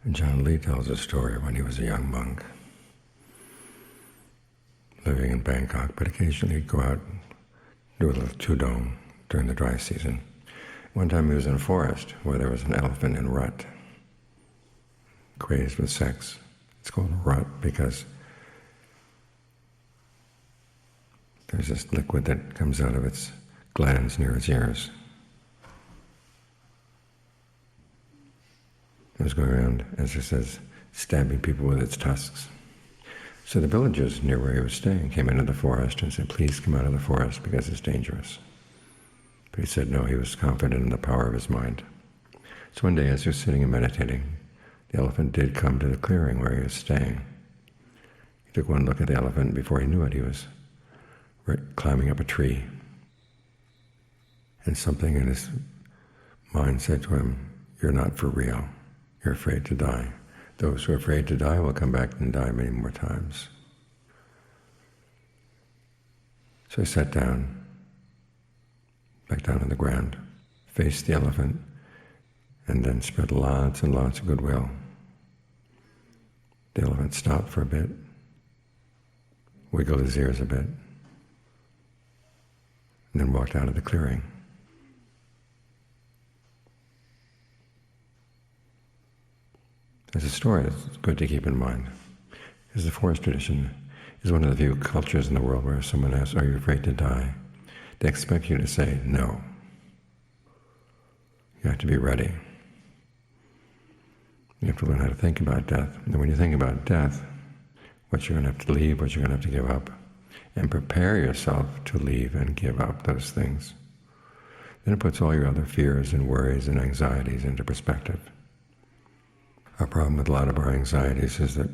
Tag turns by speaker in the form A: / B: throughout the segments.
A: And John Lee tells a story of when he was a young monk living in Bangkok, but occasionally he'd go out, do a little tudong during the dry season. One time he was in a forest where there was an elephant in rut, crazed with sex. It's called rut because there's this liquid that comes out of its glands near its ears. It was going around, as it says, stabbing people with its tusks. So the villagers near where he was staying came into the forest and said, "Please come out of the forest because it's dangerous." But he said no, he was confident in the power of his mind. So one day as he was sitting and meditating, the elephant did come to the clearing where he was staying. He took one look at the elephant, and before he knew it, he was climbing up a tree. And something in his mind said to him, "You're not for real. You're afraid to die. Those who are afraid to die will come back and die many more times." So he sat down, back down on the ground, faced the elephant, and then spread lots and lots of goodwill. The elephant stopped for a bit, wiggled his ears a bit, and then walked out of the clearing. There's a story that's good to keep in mind, because the forest tradition is one of the few cultures in the world where if someone asks, "Are you afraid to die?" they expect you to say no. You have to be ready. You have to learn how to think about death. And when you think about death, what you're going to have to leave, what you're going to have to give up, and prepare yourself to leave and give up those things, then it puts all your other fears and worries and anxieties into perspective. Our problem with a lot of our anxieties is that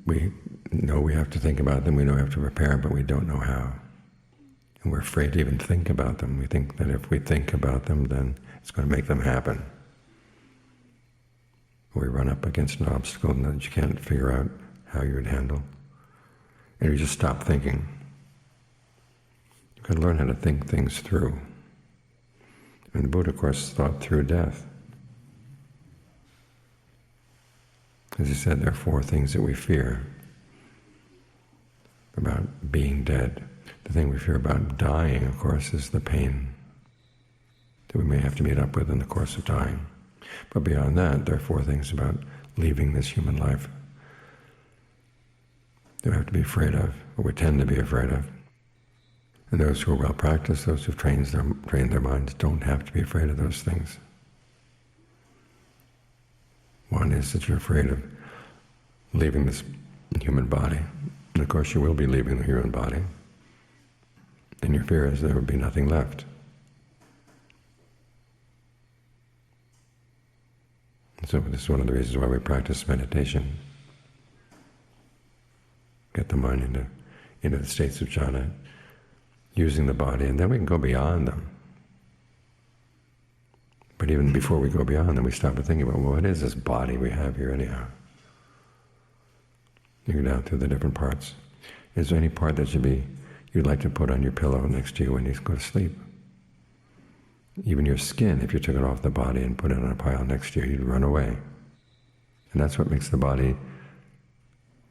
A: we know we have to think about them, we know we have to prepare, but we don't know how. And we're afraid to even think about them. We think that if we think about them, then it's going to make them happen. We run up against an obstacle that you can't figure out how you would handle. And you just stop thinking. You can learn how to think things through. And the Buddha, of course, thought through death. As he said, there are four things that we fear about being dead. The thing we fear about dying, of course, is the pain that we may have to meet up with in the course of dying. But beyond that, there are four things about leaving this human life that we have to be afraid of, or we tend to be afraid of. And those who are well practiced, those who've trained their minds, don't have to be afraid of those things. One is that you're afraid of leaving this human body. And of course you will be leaving the human body. And your fear is there will be nothing left. So this is one of the reasons why we practice meditation. Get the mind into the states of jhana, using the body, and then we can go beyond them. But even before we go beyond them, we stop and think about, well, what is this body we have here anyhow? You go down through the different parts. Is there any part that you'd like to put on your pillow next to you when you go to sleep? Even your skin, if you took it off the body and put it on a pile next to you, you'd run away. And that's what makes the body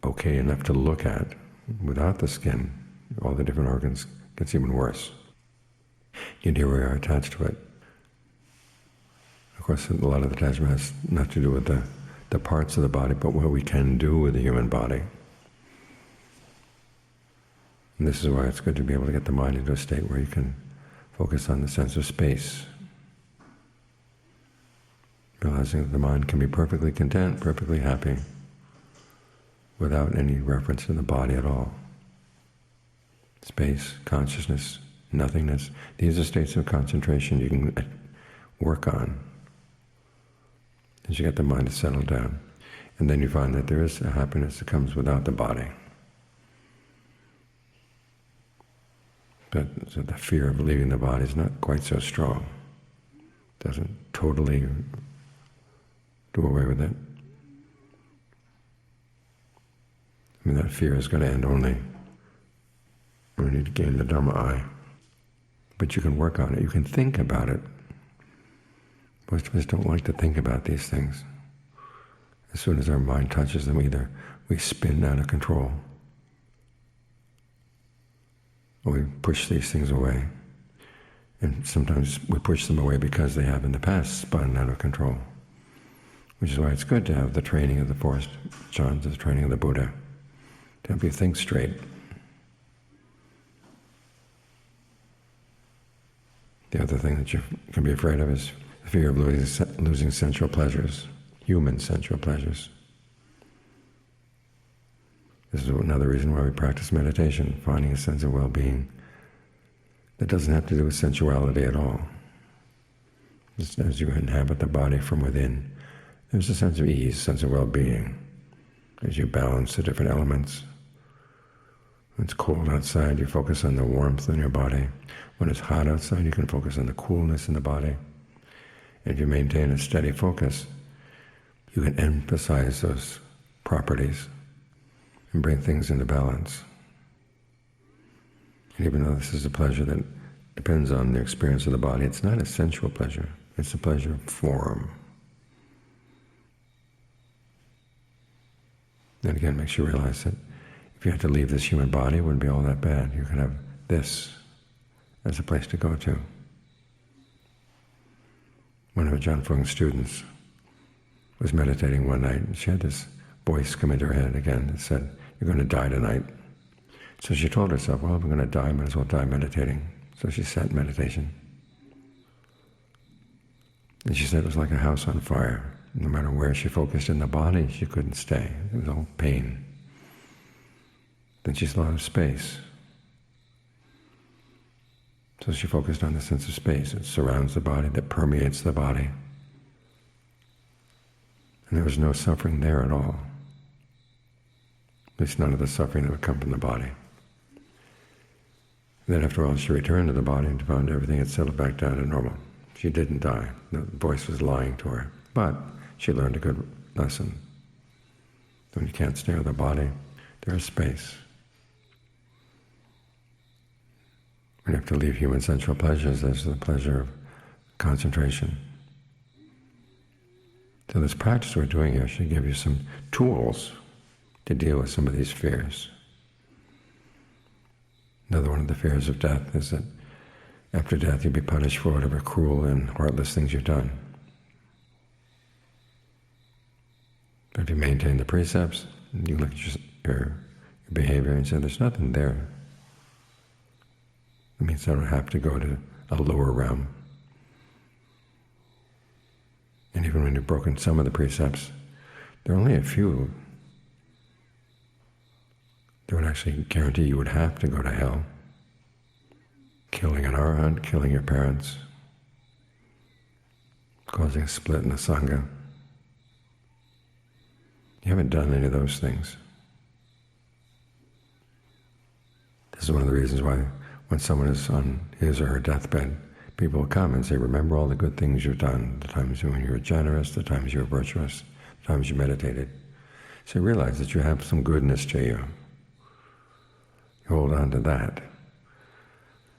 A: okay enough to look at. Without the skin, all the different organs gets even worse. Yet here we are attached to it. Of course, a lot of attachment has not to do with the parts of the body, but what we can do with the human body. And this is why it's good to be able to get the mind into a state where you can focus on the sense of space, realizing that the mind can be perfectly content, perfectly happy, without any reference to the body at all. Space, consciousness, nothingness, these are states of concentration you can work on as you get the mind to settle down. And then you find that there is a happiness that comes without the body. But so the fear of leaving the body is not quite so strong. It doesn't totally do away with it. I mean, that fear is going to end only when we need to gain the Dhamma eye. But you can work on it. You can think about it. Most of us don't like to think about these things. As soon as our mind touches them, either we spin out of control, or we push these things away. And sometimes we push them away because they have in the past spun out of control. Which is why it's good to have the training of the forest jhanas, the training of the Buddha, to help you think straight. The other thing that you can be afraid of is the fear of losing sensual pleasures, human sensual pleasures. This is another reason why we practice meditation, finding a sense of well-being that doesn't have to do with sensuality at all. Just as you inhabit the body from within, there's a sense of ease, sense of well-being, as you balance the different elements. When it's cold outside, you focus on the warmth in your body. When it's hot outside, you can focus on the coolness in the body. And if you maintain a steady focus, you can emphasize those properties and bring things into balance. And even though this is a pleasure that depends on the experience of the body, it's not a sensual pleasure, it's a pleasure of form. And again, makes you realize that if you had to leave this human body, it wouldn't be all that bad. You can have this as a place to go to. One of John Fung's students was meditating one night, and she had this voice come into her head again that said, "You're going to die tonight." So she told herself, well, if I'm going to die, I might as well die meditating. So she sat in meditation. And she said it was like a house on fire. No matter where she focused in the body, she couldn't stay. It was all pain. Then she saw space. So she focused on the sense of space. It surrounds the body, that permeates the body. And there was no suffering there at all. At least none of the suffering that would come from the body. And then after all, she returned to the body and found everything had settled back down to normal. She didn't die. The voice was lying to her. But she learned a good lesson. When you can't stay with the body, there is space. When you have to leave human sensual pleasures, there's the pleasure of concentration. So this practice we're doing here should give you some tools to deal with some of these fears. Another one of the fears of death is that after death you'll be punished for whatever cruel and heartless things you've done. But if you maintain the precepts, you look at your behavior and say, there's nothing there. It means I don't have to go to a lower realm. And even when you've broken some of the precepts, there are only a few that would actually guarantee you would have to go to hell. Killing an arhat, killing your parents, causing a split in the Sangha. You haven't done any of those things. This is one of the reasons why when someone is on his or her deathbed, people will come and say, remember all the good things you've done, the times when you were generous, the times you were virtuous, the times you meditated. So realize that you have some goodness to you. You hold on to that.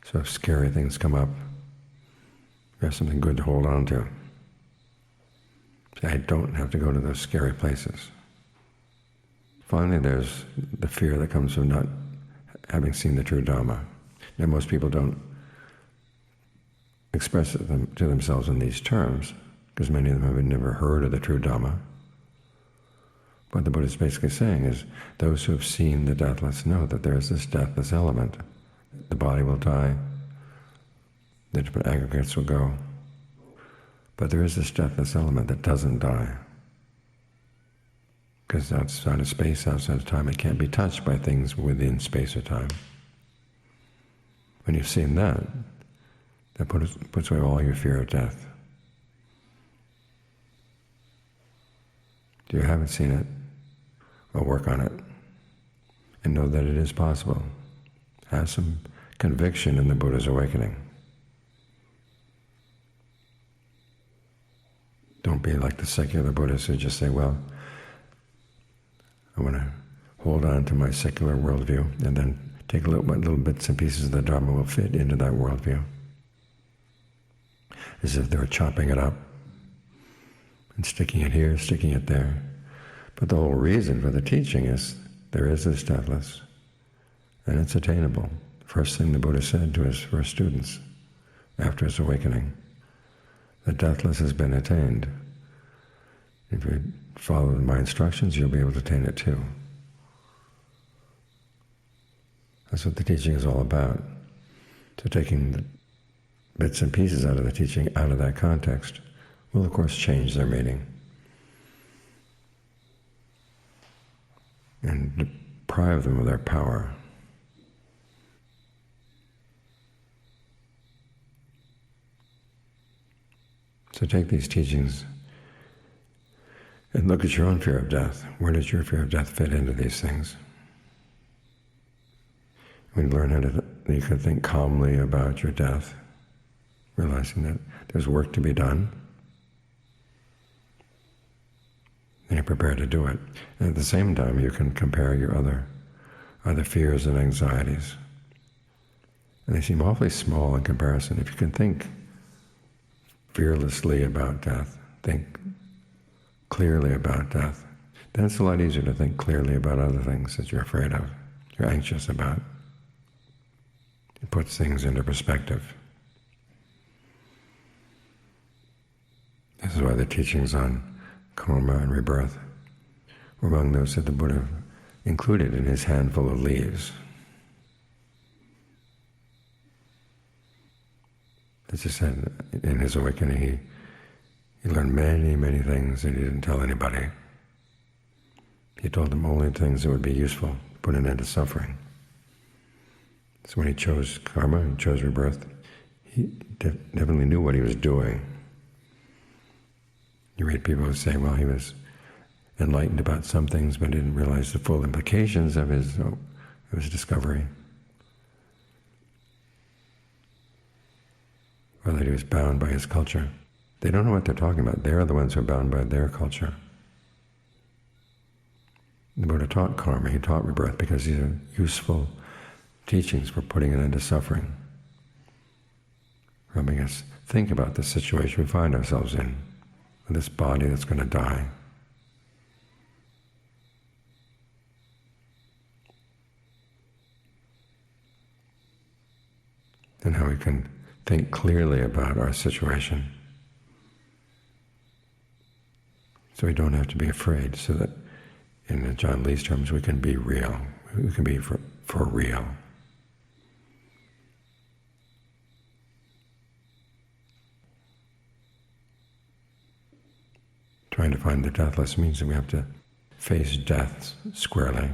A: So if scary things come up, you have something good to hold on to. Say, I don't have to go to those scary places. Finally, there's the fear that comes from not having seen the true Dhamma. Now, most people don't express it to themselves in these terms, because many of them have never heard of the true Dhamma. What the Buddha is basically saying is, those who have seen the deathless know that there is this deathless element. The body will die, the different aggregates will go, but there is this deathless element that doesn't die. Because outside of space, outside of time, it can't be touched by things within space or time. When you've seen that, that puts away all your fear of death. If you haven't seen it, well, work on it and know that it is possible. Have some conviction in the Buddha's awakening. Don't be like the secular Buddhists who just say, well, I want to hold on to my secular worldview, and then take little bits and pieces of the Dharma will fit into that worldview. As if they were chopping it up and sticking it here, sticking it there. But the whole reason for the teaching is there is this deathless, and it's attainable. First thing the Buddha said to his first students after his awakening, the deathless has been attained. If you follow my instructions, you'll be able to attain it too. That's what the teaching is all about. So taking the bits and pieces out of the teaching, out of that context, will of course change their meaning and deprive them of their power. So take these teachings and look at your own fear of death. Where does your fear of death fit into these things? When you learn how to, you can think calmly about your death, realizing that there's work to be done, and you're prepared to do it. And at the same time, you can compare your other fears and anxieties. And they seem awfully small in comparison. If you can think fearlessly about death, think clearly about death, then it's a lot easier to think clearly about other things that you're afraid of, you're anxious about. It puts things into perspective. This is why the teachings on karma and rebirth were among those that the Buddha included in his handful of leaves. As I said, in his awakening, he learned many, many things that he didn't tell anybody. He told them only things that would be useful, put an end to suffering. So when he chose karma and chose rebirth, he definitely knew what he was doing. You read people who say, well, he was enlightened about some things but didn't realize the full implications of his discovery. Or that he was bound by his culture. They don't know what they're talking about. They're the ones who are bound by their culture. The Buddha taught karma, he taught rebirth, because these are useful teachings for putting an end to suffering, helping us think about the situation we find ourselves in, with this body that's going to die. And how we can think clearly about our situation, so we don't have to be afraid, so that, in John Lee's terms, we can be real. We can be for real. Trying to find the deathless means that we have to face death squarely.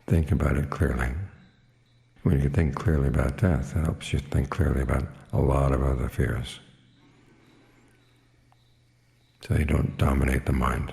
A: Think about it clearly. When you can think clearly about death, it helps you think clearly about a lot of other fears, so they don't dominate the mind.